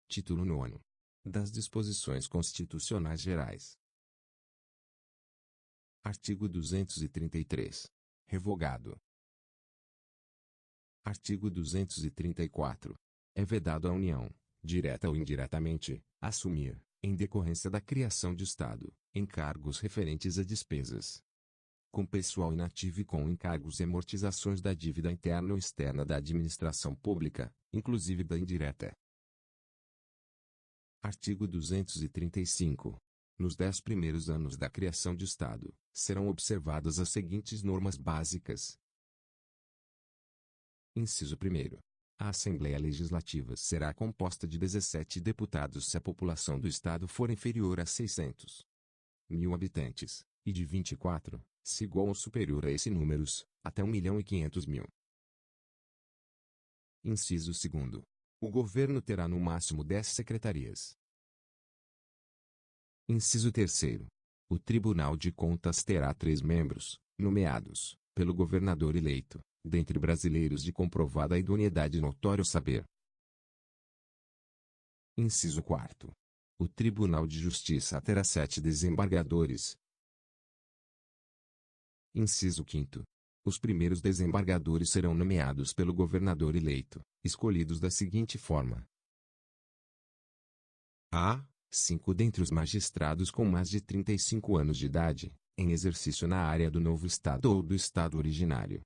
Título 9. Das Disposições Constitucionais Gerais. Artigo 233. Revogado. Artigo 234. É vedado à União, direta ou indiretamente, assumir, em decorrência da criação de Estado, encargos referentes a despesas com pessoal inativo e com encargos e amortizações da dívida interna ou externa da administração pública, inclusive da indireta. Artigo 235. Nos 10 primeiros anos da criação de Estado, serão observadas as seguintes normas básicas. Inciso 1º. A Assembleia Legislativa será composta de 17 deputados se a população do Estado for inferior a 600.000 habitantes, e de 24, se igual ou superior a esse números, até 1.500.000. Inciso 2º. O governo terá no máximo 10 secretarias. Inciso 3º. O Tribunal de Contas terá 3 membros, nomeados, pelo governador eleito, dentre brasileiros de comprovada idoneidade e notório saber. Inciso 4º. O Tribunal de Justiça terá 7 desembargadores. Inciso 5º. Os primeiros desembargadores serão nomeados pelo governador eleito, escolhidos da seguinte forma. A. 5 dentre os magistrados com mais de 35 anos de idade, em exercício na área do novo Estado ou do Estado originário.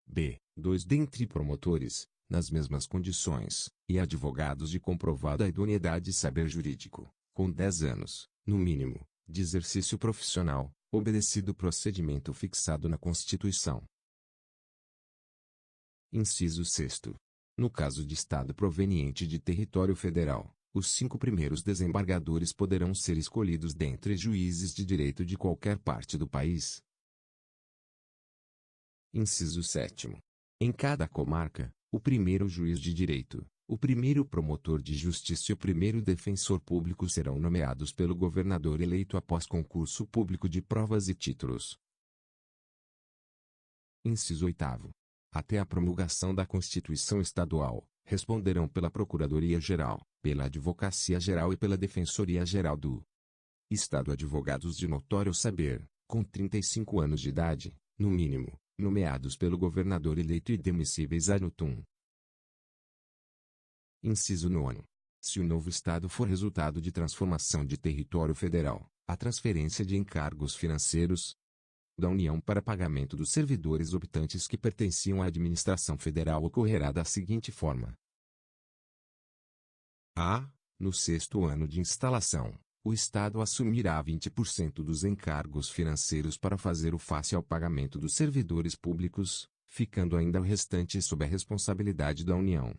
B. 2 dentre promotores, nas mesmas condições, e advogados de comprovada idoneidade e saber jurídico, com 10 anos, no mínimo, de exercício profissional, obedecido o procedimento fixado na Constituição. Inciso 6º. No caso de Estado proveniente de território federal, os 5 primeiros desembargadores poderão ser escolhidos dentre juízes de direito de qualquer parte do país. Inciso 7º. Em cada comarca, o primeiro juiz de direito, o primeiro promotor de justiça e o primeiro defensor público serão nomeados pelo governador eleito após concurso público de provas e títulos. Inciso 8º. Até a promulgação da Constituição Estadual, responderão pela Procuradoria-Geral, pela Advocacia-Geral e pela Defensoria-Geral do Estado advogados de notório saber, com 35 anos de idade, no mínimo, nomeados pelo governador eleito e demissíveis ad nutum. Inciso 9. Se o novo Estado for resultado de transformação de território federal, a transferência de encargos financeiros da União para pagamento dos servidores optantes que pertenciam à administração federal ocorrerá da seguinte forma. A. No 6º ano de instalação, o Estado assumirá 20% dos encargos financeiros para fazer o face ao pagamento dos servidores públicos, ficando ainda o restante sob a responsabilidade da União.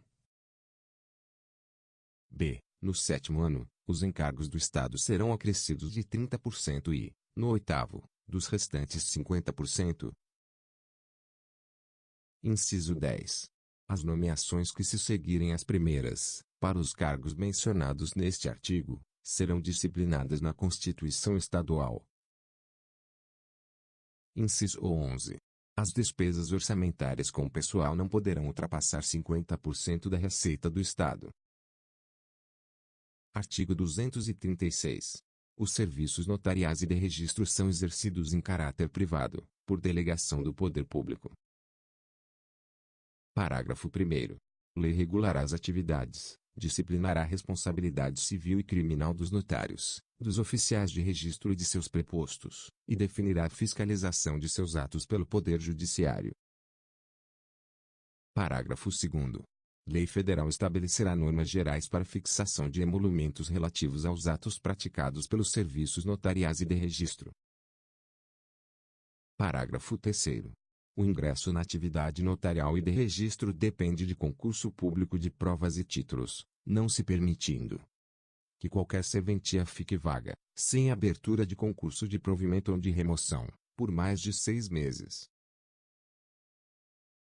B. No 7º ano, os encargos do Estado serão acrescidos de 30% e, no 8º, dos restantes 50%. Inciso 10. As nomeações que se seguirem às primeiras, para os cargos mencionados neste artigo, serão disciplinadas na Constituição Estadual. Inciso 11. As despesas orçamentárias com pessoal não poderão ultrapassar 50% da receita do Estado. Artigo 236. Os serviços notariais e de registro são exercidos em caráter privado, por delegação do poder público. Parágrafo 1º. Lei regulará as atividades, disciplinará a responsabilidade civil e criminal dos notários, dos oficiais de registro e de seus prepostos, e definirá a fiscalização de seus atos pelo Poder Judiciário. Parágrafo 2º. Lei Federal estabelecerá normas gerais para fixação de emolumentos relativos aos atos praticados pelos serviços notariais e de registro. Parágrafo 3º. O ingresso na atividade notarial e de registro depende de concurso público de provas e títulos, não se permitindo que qualquer serventia fique vaga, sem abertura de concurso de provimento ou de remoção, por mais de 6 meses.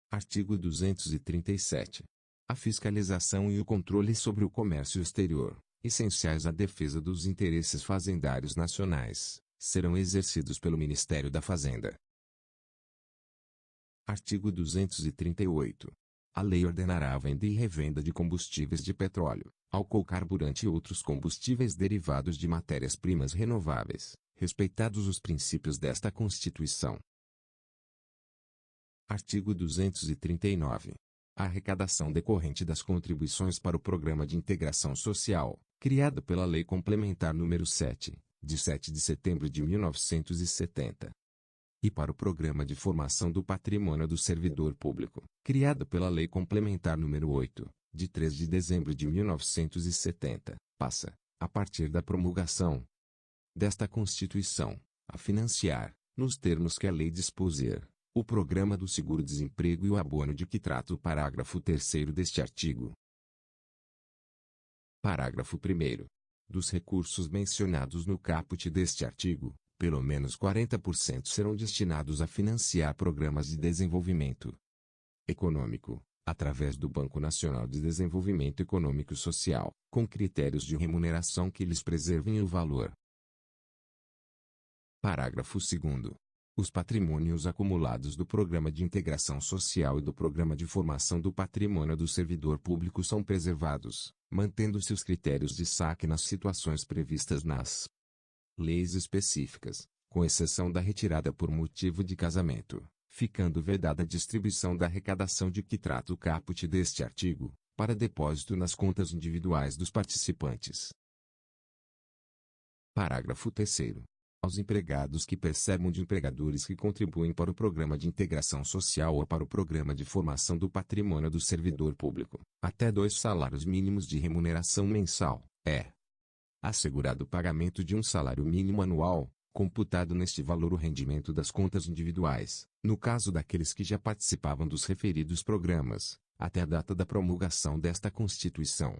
Artigo 237. A fiscalização e o controle sobre o comércio exterior, essenciais à defesa dos interesses fazendários nacionais, serão exercidos pelo Ministério da Fazenda. Artigo 238. A lei ordenará a venda e revenda de combustíveis de petróleo, álcool carburante e outros combustíveis derivados de matérias-primas renováveis, respeitados os princípios desta Constituição. Artigo 239. A arrecadação decorrente das contribuições para o Programa de Integração Social, criado pela Lei Complementar nº 7, de 7 de setembro de 1970. E para o Programa de Formação do Patrimônio do Servidor Público, criado pela Lei Complementar nº 8, de 3 de dezembro de 1970, passa, a partir da promulgação desta Constituição, a financiar, nos termos que a lei dispuser, o Programa do Seguro-Desemprego e o abono de que trata o parágrafo 3º deste artigo. Parágrafo 1º. Dos recursos mencionados no caput deste artigo, pelo menos 40% serão destinados a financiar programas de desenvolvimento econômico, através do Banco Nacional de Desenvolvimento Econômico e Social, com critérios de remuneração que lhes preservem o valor. Parágrafo 2º. Os patrimônios acumulados do Programa de Integração Social e do Programa de Formação do Patrimônio do Servidor Público são preservados, mantendo-se os critérios de saque nas situações previstas nas leis específicas, com exceção da retirada por motivo de casamento, ficando vedada a distribuição da arrecadação de que trata o caput deste artigo, para depósito nas contas individuais dos participantes. Parágrafo 3º. Aos empregados que percebam de empregadores que contribuem para o Programa de Integração Social ou para o Programa de Formação do Patrimônio do Servidor Público, até 2 salários mínimos de remuneração mensal, é assegurado o pagamento de um salário mínimo anual, computado neste valor o rendimento das contas individuais, no caso daqueles que já participavam dos referidos programas, até a data da promulgação desta Constituição.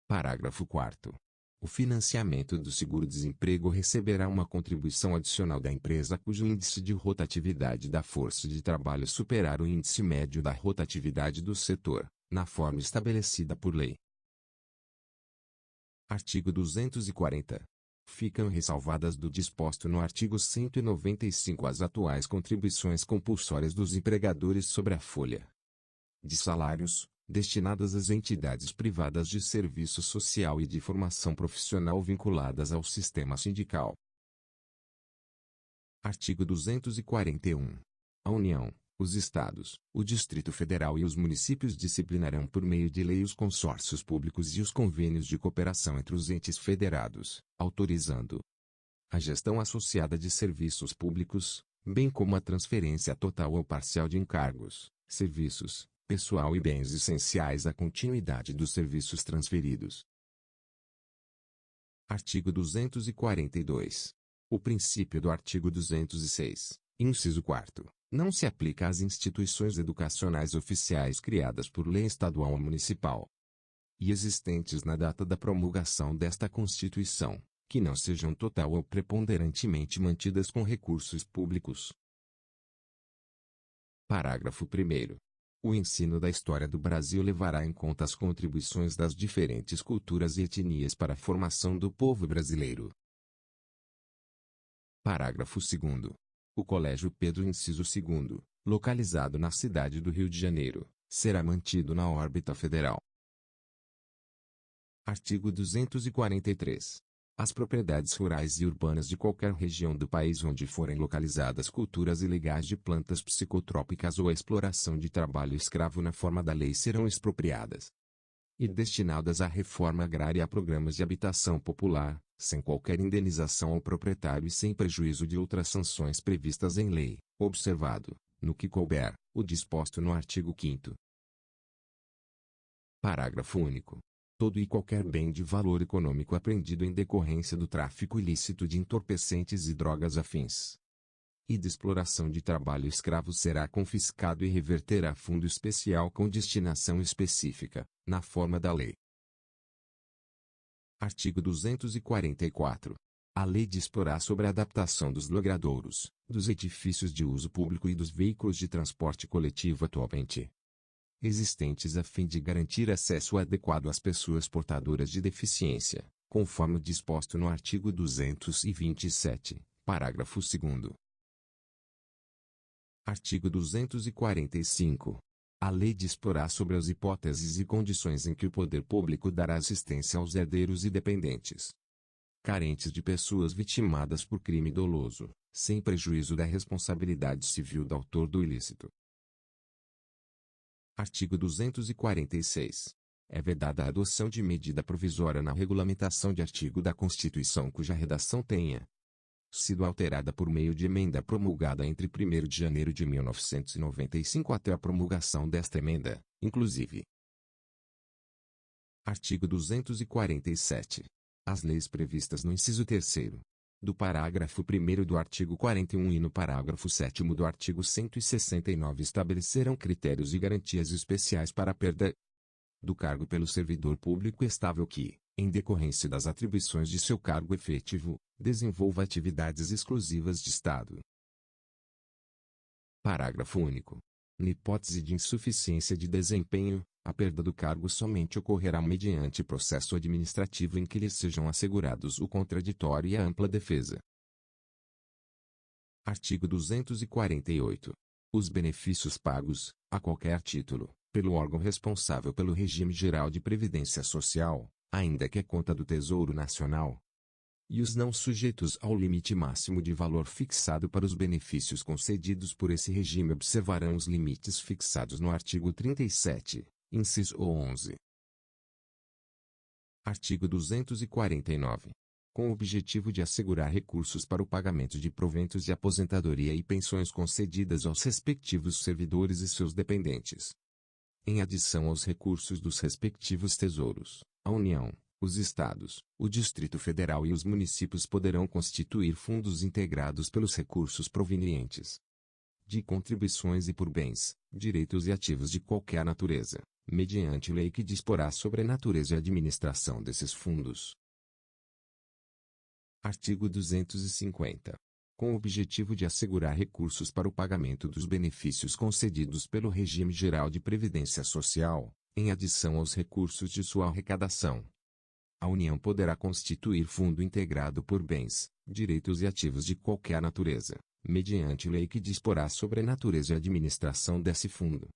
Parágrafo 4º. O financiamento do seguro-desemprego receberá uma contribuição adicional da empresa cujo índice de rotatividade da força de trabalho superar o índice médio da rotatividade do setor, na forma estabelecida por lei. Artigo 240. Ficam ressalvadas do disposto no artigo 195 as atuais contribuições compulsórias dos empregadores sobre a folha de salários, destinadas às entidades privadas de serviço social e de formação profissional vinculadas ao sistema sindical. Artigo 241. A União, os Estados, o Distrito Federal e os municípios disciplinarão por meio de lei os consórcios públicos e os convênios de cooperação entre os entes federados, autorizando a gestão associada de serviços públicos, bem como a transferência total ou parcial de encargos, serviços, pessoal e bens essenciais à continuidade dos serviços transferidos. Artigo 242. O princípio do artigo 206, inciso 4º, não se aplica às instituições educacionais oficiais criadas por lei estadual ou municipal e existentes na data da promulgação desta Constituição, que não sejam total ou preponderantemente mantidas com recursos públicos. Parágrafo 1º. O ensino da história do Brasil levará em conta as contribuições das diferentes culturas e etnias para a formação do povo brasileiro. Parágrafo 2º. O Colégio Pedro Inciso 2º, localizado na cidade do Rio de Janeiro, será mantido na órbita federal. Artigo 243. As propriedades rurais e urbanas de qualquer região do país onde forem localizadas culturas ilegais de plantas psicotrópicas ou a exploração de trabalho escravo na forma da lei serão expropriadas e destinadas à reforma agrária e a programas de habitação popular, sem qualquer indenização ao proprietário e sem prejuízo de outras sanções previstas em lei, observado, no que couber, o disposto no artigo 5º. Parágrafo único. Todo e qualquer bem de valor econômico apreendido em decorrência do tráfico ilícito de entorpecentes e drogas afins e de exploração de trabalho escravo será confiscado e reverterá a fundo especial com destinação específica, na forma da lei. Artigo 244. A lei disporá sobre a adaptação dos logradouros, dos edifícios de uso público e dos veículos de transporte coletivo atualmente existentes a fim de garantir acesso adequado às pessoas portadoras de deficiência, conforme o disposto no artigo 227, parágrafo 2º. Artigo 245. A lei disporá sobre as hipóteses e condições em que o poder público dará assistência aos herdeiros e dependentes carentes de pessoas vitimadas por crime doloso, sem prejuízo da responsabilidade civil do autor do ilícito. Artigo 246. É vedada a adoção de medida provisória na regulamentação de artigo da Constituição cuja redação tenha sido alterada por meio de emenda promulgada entre 1º de janeiro de 1995 até a promulgação desta emenda, inclusive. Artigo 247. As leis previstas no inciso 3º do parágrafo 1º do artigo 41 e no parágrafo 7º do artigo 169 estabelecerão critérios e garantias especiais para a perda do cargo pelo servidor público estável que, em decorrência das atribuições de seu cargo efetivo, desenvolva atividades exclusivas de Estado. Parágrafo único. Na hipótese de insuficiência de desempenho, a perda do cargo somente ocorrerá mediante processo administrativo em que lhes sejam assegurados o contraditório e a ampla defesa. Artigo 248. Os benefícios pagos, a qualquer título, pelo órgão responsável pelo regime geral de previdência social, ainda que a conta do Tesouro Nacional, e os não sujeitos ao limite máximo de valor fixado para os benefícios concedidos por esse regime observarão os limites fixados no artigo 37. Inciso 11. Artigo 249. Com o objetivo de assegurar recursos para o pagamento de proventos de aposentadoria e pensões concedidas aos respectivos servidores e seus dependentes. Em adição aos recursos dos respectivos tesouros, a União, os Estados, o Distrito Federal e os municípios poderão constituir fundos integrados pelos recursos provenientes de contribuições e por bens, direitos e ativos de qualquer natureza, mediante lei que disporá sobre a natureza e administração desses fundos. Artigo 250. Com o objetivo de assegurar recursos para o pagamento dos benefícios concedidos pelo regime geral de previdência social, em adição aos recursos de sua arrecadação, a União poderá constituir fundo integrado por bens, direitos e ativos de qualquer natureza, mediante lei que disporá sobre a natureza e administração desse fundo.